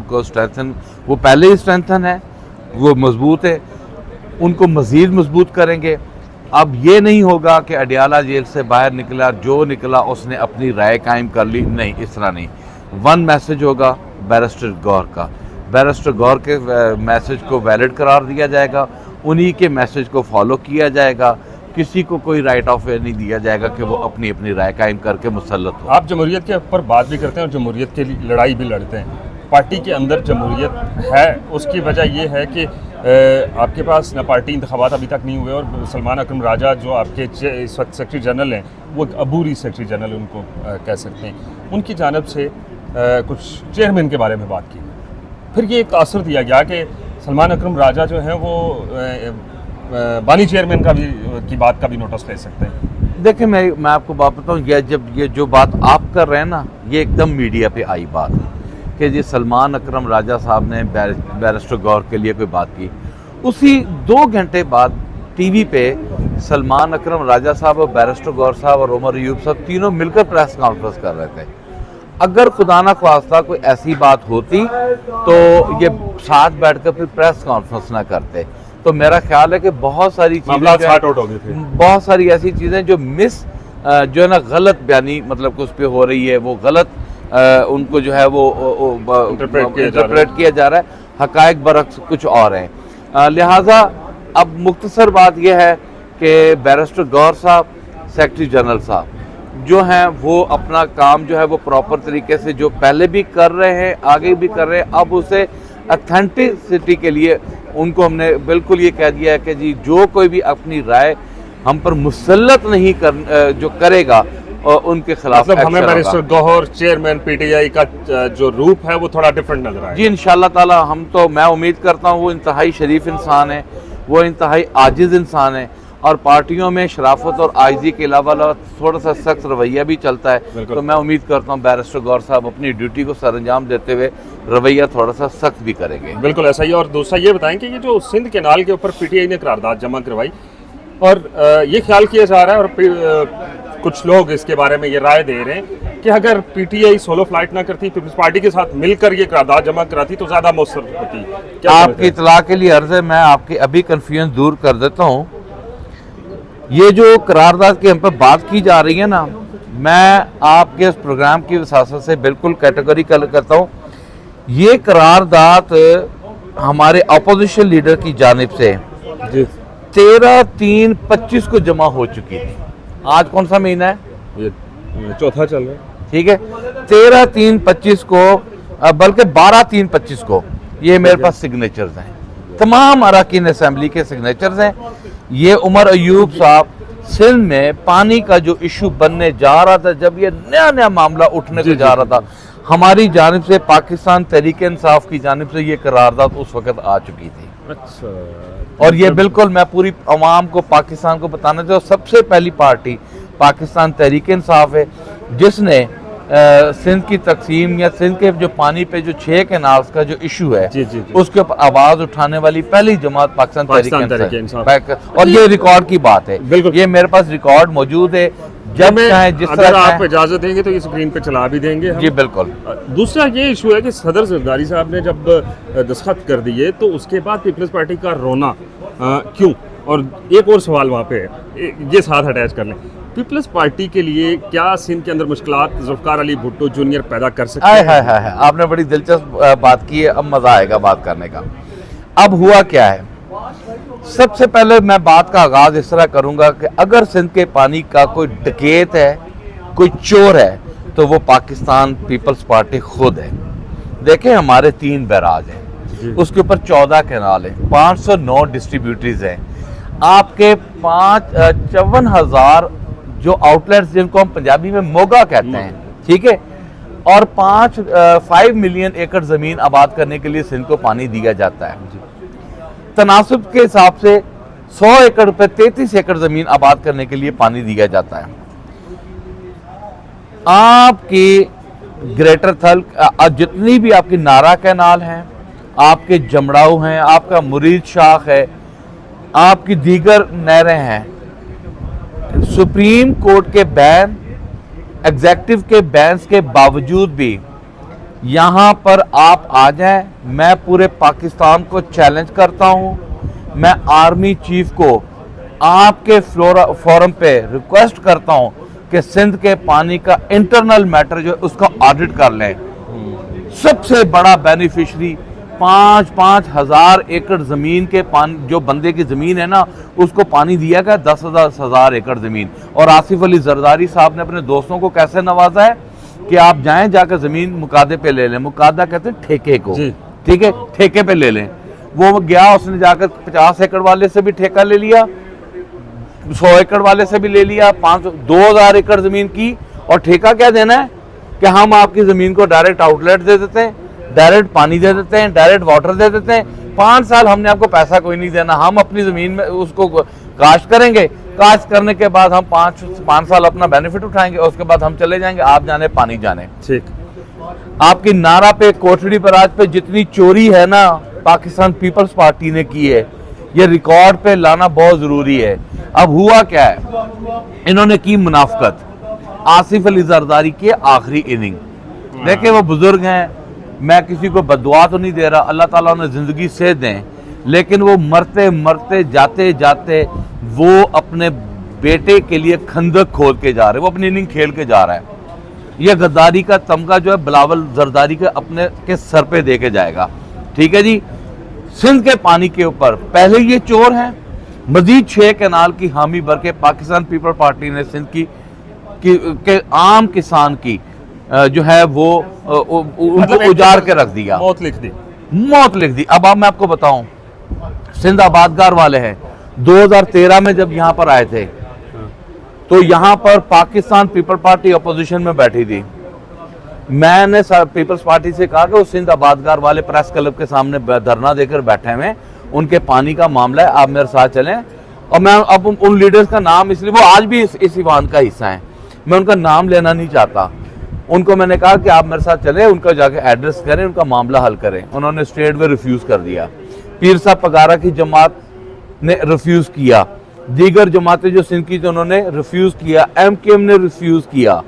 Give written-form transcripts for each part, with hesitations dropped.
उनको स्ट्रेंथन, वो पहले ही स्ट्रेंथन है, वो मजबूत है, उनको मज़ीद मजबूत करेंगे। अब ये नहीं होगा कि अडियाला जेल से बाहर निकला, जो निकला उसने अपनी राय कायम कर ली, नहीं, इस तरह नहीं। वन मैसेज होगा बैरिस्टर गौहर का, बैरिस्टर गौहर के मैसेज को वैलिड करार दिया जाएगा, उन्हीं के मैसेज को फॉलो किया जाएगा, किसी को कोई राइट ऑफ वे नहीं दिया जाएगा कि वो अपनी अपनी राय कायम करके मुसल्लत हो। आप जमहूरियत के ऊपर बात भी करते हैं और जमहूरियत के लिए लड़ाई भी लड़ते हैं। पार्टी के अंदर जमहूरियत है, उसकी वजह यह है कि आपके पास ना पार्टी इंतखाबात अभी तक नहीं हुए और सलमान अकरम राजा जो आपके इस वक्त सेक्रेटरी जनरल हैं, वो अबूरी सेक्रेटरी जनरल उनको कह सकते हैं, उनकी जानब से कुछ चेयरमैन के बारे में बात की। फिर ये एक तासर दिया गया कि सलमान अकरम राजा जो हैं वो बानी चेयरमैन की बात का भी नोटिस ले सकते हैं। देखिए, मैं आपको बात बताऊँ, ये जो बात आप कर रहे हैं ना, ये एकदम मीडिया पे आई बात है कि जी सलमान अकरम राजा साहब ने बैरिस्टर गौहर के लिए कोई बात की। उसी 2 घंटे बाद टीवी पे सलमान अकरम राजा साहब और बैरिस्टर गौहर साहब और उमर अयूब साहब तीनों मिलकर प्रेस कॉन्फ्रेंस कर रहे थे। अगर खुदा ना ख्वास्ता कोई ऐसी बात होती तो ये साथ बैठकर फिर प्रेस कॉन्फ्रेंस ना करते। तो मेरा ख्याल है कि बहुत सारी चीज़ें, बहुत सारी ऐसी चीज़ें जो जो है ना गलत बयानी, मतलब उस पर हो रही है, वो गलत उनको जो है वो इंटरप्रेट किया जा रहा है, हकायक बरक्स कुछ और हैं। लिहाजा अब मुख्तसर बात यह है कि बैरिस्टर गौहर साहब, सेक्रेटरी जनरल साहब जो हैं वो अपना काम जो है वो प्रॉपर तरीके से जो पहले भी कर रहे हैं, आगे भी कर रहे हैं। अब उसे ऑथेंटिसिटी के लिए उनको हमने बिल्कुल ये कह दिया है कि जी जो कोई भी अपनी राय हम पर मुसल्लत नहीं जो करेगा और उनके खिलाफ मतलब हमें बैरिस्टर गौहर चेयरमैन पीटीआई का जो रूप है वो थोड़ा डिफरेंट नजर आएगा। जी इंशाल्लाह ताला, मैं उम्मीद करता हूँ वो इंतहाई शरीफ इंसान है, वो इंतहाई आजिज़ इंसान है और पार्टियों में शराफत और आइजी के अलावा थोड़ा सा सख्त रवैया भी चलता है। तो मैं उम्मीद करता हूँ बैरिस्टर गौहर साहब अपनी ड्यूटी को सरअंजाम देते हुए रवैया थोड़ा सा सख्त भी करेंगे। बिल्कुल ऐसा ही। और दूसरा ये बताएं कि ये जो सिंध केनाल के ऊपर पीटीआई ने करारदाद जमा करवाई और ये ख्याल किया जा रहा है और कुछ लोग इसके बारे में ये राय दे रहे हैं कि अगर पीटीआई सोलो फ्लाइट ना करती, पीपल्स पार्टी के साथ मिलकर ये करारदाद जमा कराती तो ज़्यादा मौसर होती। आपकी इतला के लिए अर्ज़ है, मैं आपकी अभी कन्फ्यूजन दूर कर देता हूँ। ये जो करारदाद की हम पर बात की जा रही है ना, मैं आपके इस प्रोग्राम की वसासत से बिल्कुल कैटेगरिकल करता हूँ। ये करारदाद हमारे अपोजिशन लीडर की जानिब से 13/3/25 को जमा हो चुकी थी। आज कौन सा महीना है? ये चौथा चल रहा है, ठीक है। 13/3/25 को, बल्कि 12/3/25 को ये मेरे पास सिग्नेचर्स हैं, तमाम अरकान असेंबली के सिग्नेचर्स हैं। ये उमर अयूब साहब सिंध में पानी का जो इशू बनने जा रहा था, जब ये नया मामला उठने को जा रहा था, हमारी जानिब से पाकिस्तान तहरीक इंसाफ की जानिब से ये करारदाद उस वक्त आ चुकी थी। अच्छा। और ये बिल्कुल मैं पूरी अवाम को, पाकिस्तान को बताना चाहता हूँ, सबसे पहली पार्टी पाकिस्तान तहरीक इंसाफ है जिसने सिंध की तकसीम या सिंध के जो पानी पे जो 6 कैनाल्स का जो इशू है उसके ऊपर आवाज उठाने वाली पहली जमात पाकिस्तान तहरीक इंसाफ। और ये रिकॉर्ड की बात है, ये मेरे पास रिकॉर्ड मौजूद है। जब चाहे जिस तरह आप इजाजत देंगे तो ये स्क्रीन पे चला भी देंगे हम। जी बिल्कुल। दूसरा ये इशू है कि सदर जरदारी साहब ने जब दस्तखत कर दिए तो उसके बाद पीपल्स पार्टी का रोना क्यों? और एक और सवाल वहाँ पे है, ये साथ अटैच कर लें, पीपल्स पार्टी के लिए क्या सिंध के अंदर मुश्किलात जुल्फकार अली भुट्टो जूनियर पैदा कर सकते हैं? आपने बड़ी दिलचस्प बात की है, अब मजा आएगा बात करने का। अब हुआ क्या है, सबसे पहले मैं बात का आगाज इस तरह करूंगा कि अगर सिंध के पानी का कोई डकैत है, कोई चोर है, तो वो पाकिस्तान पीपल्स पार्टी खुद है। देखें, हमारे 3 बैराज हैं, उसके ऊपर 14 कैनाल है, 509 डिस्ट्रीब्यूटरीज हैं, आपके 54,000 जो आउटलेट्स जिनको हम पंजाबी में मोगा कहते हैं, ठीक है, और 5 मिलियन एकड़ जमीन आबाद करने के लिए सिंध को पानी दिया जाता है। तनासुब के हिसाब से 100 एकड़ पे 33 एकड़ जमीन आबाद करने के लिए पानी दिया जाता है। आपकी ग्रेटर थल जितनी भी आपकी नारा कैनाल हैं, आपके जमड़ाऊ हैं, आपका मुरीद शाख है, आपकी दीगर नहरें हैं, सुप्रीम कोर्ट के बैन, एग्जेक्टिव के बैन्स के बावजूद भी यहाँ पर आप आ जाएं, मैं पूरे पाकिस्तान को चैलेंज करता हूँ, मैं आर्मी चीफ को आपके फोरम पे रिक्वेस्ट करता हूँ कि सिंध के पानी का इंटरनल मैटर जो है उसका ऑडिट कर लें। सबसे बड़ा बेनिफिशरी 5-5 हज़ार एकड़ ज़मीन के पानी, जो बंदे की ज़मीन है ना उसको पानी दिया गया 10,000 एकड़ ज़मीन। और आसिफ अली जरदारी साहब ने अपने दोस्तों को कैसे नवाजा है कि आप जाएं, जाकर ज़मीन मुकादे पे ले लें। मुकादा कहते हैं ठेके को, ठीक है, ठेके पे ले लें। वो गया, उसने जाकर 50 एकड़ वाले से भी ठेका ले लिया, 100 एकड़ वाले से भी ले लिया, 2,000 एकड़ ज़मीन की। और ठेका क्या देना है कि हम आपकी ज़मीन को डायरेक्ट आउटलेट दे देते हैं, डायरेक्ट पानी दे देते हैं, डायरेक्ट वाटर दे देते हैं। 5 साल हमने आपको पैसा कोई नहीं देना, हम अपनी ज़मीन में उसको काश्त करेंगे, काश्त करने के बाद हम 5 साल अपना बेनिफिट उठाएंगे, उसके बाद हम चले जाएंगे, आप जाने पानी जाने। ठीक। आपकी नारा पे, कोठड़ी बराज पे जितनी चोरी है ना पाकिस्तान पीपल्स पार्टी ने की है, ये रिकॉर्ड पे लाना बहुत ज़रूरी है। अब हुआ क्या है, इन्होंने की मुनाफकत आसिफ अली जरदारी के आखिरी इनिंग। देखिए वो बुजुर्ग हैं, मैं किसी को बददुआ तो नहीं दे रहा, अल्लाह ताला उन्हें ज़िंदगी से दें, लेकिन वो मरते मरते जाते जाते वो अपने बेटे के लिए खंदक खोद के जा रहे हैं, वो अपनी इनिंग खेल के जा रहा है। ये गद्दारी का तमगा जो है बिलावल जरदारी के अपने के सर पे दे के जाएगा। ठीक है जी। सिंध के पानी के ऊपर पहले ये चोर हैं, मजीद 6 कैनाल की हामी भर के पाकिस्तान पीपल पार्टी ने सिंध के आम किसान की जो है वो उनको उजाड़ के रख दिया, मौत लिख दी, मौत लिख दी। अब मैं आपको बताऊं, सिंध आबादगार वाले हैं 2013 में जब यहाँ पर आए थे तो यहाँ पर पाकिस्तान पीपल पार्टी अपोजिशन में बैठी थी। मैंने पीपल्स पार्टी से कहा कि वो सिंध आबादगार वाले प्रेस क्लब के सामने धरना देकर बैठे हुए, उनके पानी का मामला है, आप मेरे साथ चलें। और मैं अब उन लीडर्स का नाम, इसलिए वो आज भी इस ईवान का हिस्सा हैं, मैं उनका नाम लेना नहीं चाहता। उनको मैंने कहा कि आप मेरे साथ चले, उनका जाके एड्रेस करें, उनका मामला हल करें। उन्होंने स्टेट में रिफ्यूज कर दिया। पीर साहब पगारा की जमात ने रिफ्यूज किया, दीगर जमातें जो सिंध की थी उन्होंने रिफ्यूज किया, एमकेएम ने रिफ्यूज किया।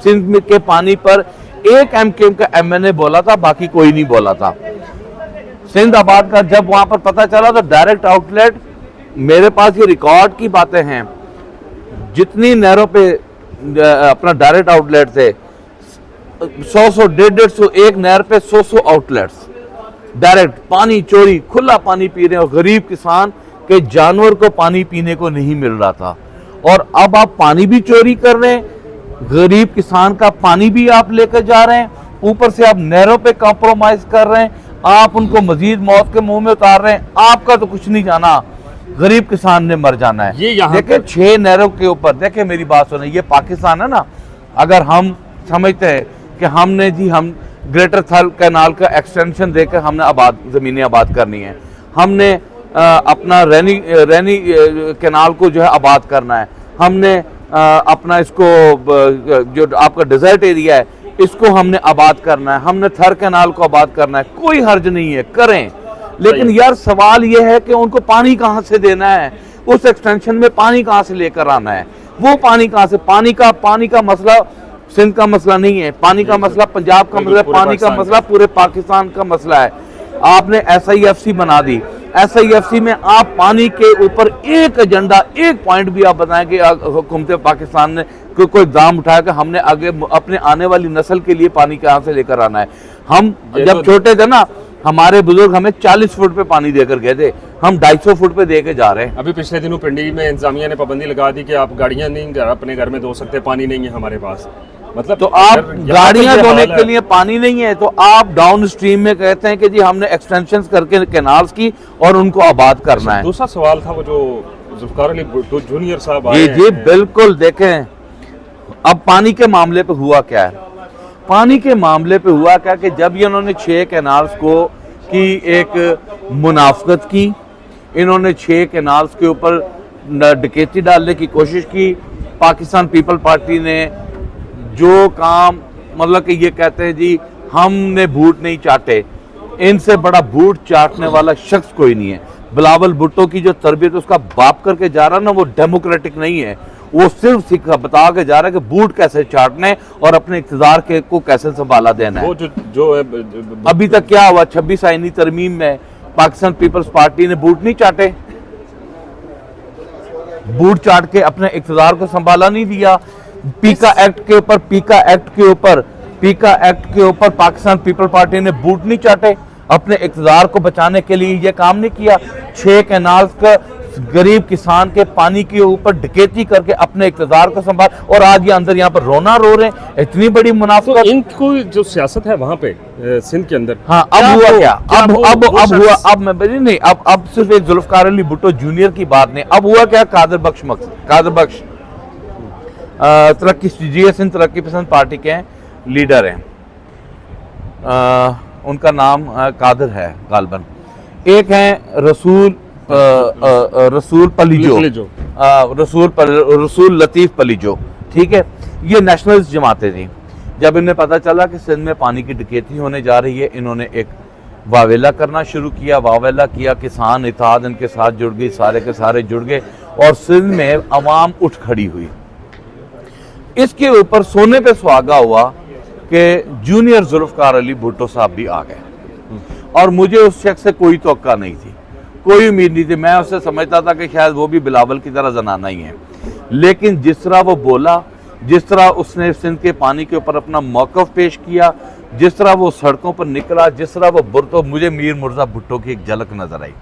सिंध में के पानी पर एक एमकेएम का एमएनए बोला था, बाकी कोई नहीं बोला था। सिंध आबाद का जब वहां पर पता चला तो डायरेक्ट आउटलेट, मेरे पास ये रिकॉर्ड की बातें हैं, जितनी नहरों पे अपना डायरेक्ट आउटलेट थे 100-100, 150-150, एक नहर पे 100 आउटलेट्स, डायरेक्ट पानी चोरी, खुला पानी पी रहे हैं। और गरीब किसान के जानवर को पानी पीने को नहीं मिल रहा था, और अब आप पानी भी चोरी कर रहे हैं, गरीब किसान का पानी भी आप लेकर जा रहे हैं, ऊपर से आप नहरों पे कॉम्प्रोमाइज कर रहे हैं, आप उनको मजीद मौत के मुंह में उतार रहे हैं। आपका तो कुछ नहीं जाना, गरीब किसान ने मर जाना है। ये देखिए 6 नहरों के ऊपर, देखिए मेरी बात सुने, ये पाकिस्तान है ना, अगर हम समझते हैं कि हमने जी हम ग्रेटर थल कैनाल का एक्सटेंशन देकर हमने ज़मीनें आबाद करनी है, हमने अपना रैनी कैनाल को जो है आबाद करना है, हमने अपना इसको जो आपका डेजर्ट एरिया है इसको हमने आबाद करना है, हमने थर कैनाल को आबाद करना है, कोई हर्ज नहीं है, करें। लेकिन यार सवाल ये है कि उनको पानी कहाँ से देना है, उस एक्सटेंशन में पानी कहाँ से लेकर आना है, वो पानी कहाँ से, पानी का मसला सिंध का मसला नहीं है, पानी का मसला पंजाब का मसला, पानी का मसला पूरे पाकिस्तान का मसला है। आपने SIFC बना दी, SIFC में आप पानी के ऊपर एक एजेंडा, एक पॉइंट भी आप बताएं कि हुकूमत पाकिस्तान ने कोई इक़दाम उठाया कि हमने आगे अपने आने वाली नस्ल के लिए पानी कहाँ से लेकर आना है। हम जब छोटे थे ना, हमारे बुजुर्ग हमें 40 फुट पे पानी देकर गए थे, हम 250 फुट पे देके जा रहे हैं। अभी पिछले दिनों पिंडी में इंतजामिया ने पाबंदी लगा दी कि आप गाड़ियां नहीं अपने घर में धो सकते, पानी नहीं है हमारे पास। मतलब तो आप गाड़ियां धोने के लिए पानी नहीं है, तो आप डाउन स्ट्रीम में कहते हैं कि जी हमने एक्सटेंशन करके कैनाल्स की और उनको आबाद करना है। दूसरा सवाल था वो जो जुल्फकार अली भुट्टो जूनियर साहब आए जी बिल्कुल। देखें अब पानी के मामले पे हुआ क्या है, पानी के मामले पे हुआ क्या कि जब ये उन्होंने 6 कैनाल्स को की एक मुनाफकत की, इन्होंने 6 कैनाल्स के ऊपर डकैती डालने की कोशिश की। पाकिस्तान पीपल पार्टी ने जो काम, मतलब कि ये कहते हैं जी हमने बूट नहीं चाटे, इनसे बड़ा बूट चाटने वाला शख्स कोई नहीं है। बिलावल भुट्टो की जो तरबियत उसका बाप करके जा रहा ना, वो डेमोक्रेटिक नहीं है, वो सिर्फ बता के जा रहा है कि बूट कैसे चाटने और अपने इक़्तिदार के को कैसे संभाला देना है। वो जो अभी तक क्या हुआ? 26 आईनी तरमीम में पाकिस्तान पीपल्स पार्टी ने बूट नहीं चाटे, बूट चाट के अपने इक़्तिदार को संभाला नहीं दिया। पीका एक्ट के ऊपर पाकिस्तान पीपल पार्टी ने बूट नहीं चाटे, अपने इक़्तिदार को बचाने के लिए ये काम नहीं किया। 6 कैनाल का गरीब किसान के पानी के ऊपर डकैती करके अपने इक़्तिदार को संभाल, और आज ये अंदर यहाँ पर रोना रो रहे हैं। इतनी बड़ी मुनाफिकत। तो इनको जो सियासत है वहाँ पे सिंध के अंदर, हाँ, अब हुआ क्या? अब मैं नहीं, अब सिर्फ एक जुल्फकार अली भुट्टो जूनियर की बात नहीं, अब हुआ क्या? कादर बख्श तरक्की सिंध तरक्की पसंद पार्टी के लीडर हैं, उनका नाम कादर है गालबन। एक हैं रसूल लतीफ पलीजो, ठीक है। ये नेशनलिस्ट जमातें थी। जब इन्हें पता चला कि सिंध में पानी की डकैती होने जा रही है, इन्होंने एक वावेला करना शुरू किया। वावेला किया, किसान इत्तेहाद इनके साथ जुड़ गई, सारे के सारे जुड़ गए और सिंध में अवाम उठ खड़ी हुई। इसके ऊपर सोने पे सुहागा हुआ कि जूनियर जुल्फकार अली भुट्टो साहब भी आ गए, और मुझे उस शख्स से कोई तवक्का नहीं थी, कोई उम्मीद नहीं थी। मैं उससे समझता था कि शायद वो भी बिलावल की तरह जनाना ही है, लेकिन जिस तरह वो बोला, जिस तरह उसने सिंध के पानी के ऊपर अपना मौक़िफ़ पेश किया, जिस तरह वो सड़कों पर निकला, जिस तरह वो बुरतो, मुझे मीर मुर्जा भुट्टो की एक झलक नजर आई,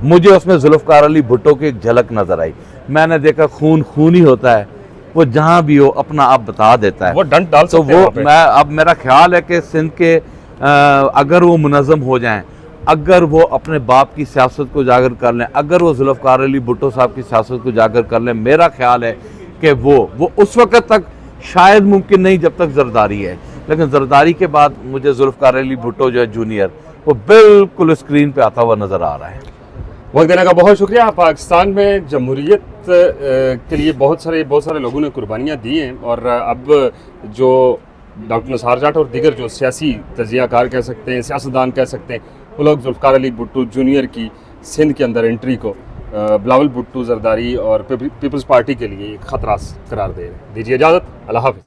मुझे उसमें जुल्फकार अली भुट्टो की एक झलक नजर आई। मैंने देखा खून खून ही होता है, वो जहां भी हो अपना आप बता देता है, वो डंट डाल सकते तो हैं वो मैं अब मेरा ख्याल है कि सिंध के अगर वो मुनज़्ज़म हो जाएं, अगर वो अपने बाप की सियासत को उजागर कर लें, अगर वो जुल्फकार अली भुट्टो साहब की सियासत को उजागर कर लें, मेरा ख्याल है कि वो उस वक़्त तक शायद मुमकिन नहीं जब तक जरदारी है, लेकिन जरदारी के बाद मुझे जुल्फकार अली भुट्टो जो है जूनियर, वो बिल्कुल स्क्रीन पे आता हुआ नज़र आ रहा है। वक्त देने का बहुत शुक्रिया। पाकिस्तान में जमहूरियत के लिए बहुत सारे लोगों ने कुर्बानियाँ दी हैं, और अब जो डॉक्टर निसार जाट और दीगर जो सियासी तजियाकार कह सकते हैं, सियासतदान कह सकते हैं, वो लोग जुल्फकार अली भुट्टो जूनियर की सिंध के अंदर एंट्री को बिलावल भुट्टो जरदारी और पीपल्स पार्टी के लिए एक ख़तरा करार दे रहे हैं। दीजिए इजाज़त, अल्लाह हाफ़िज़।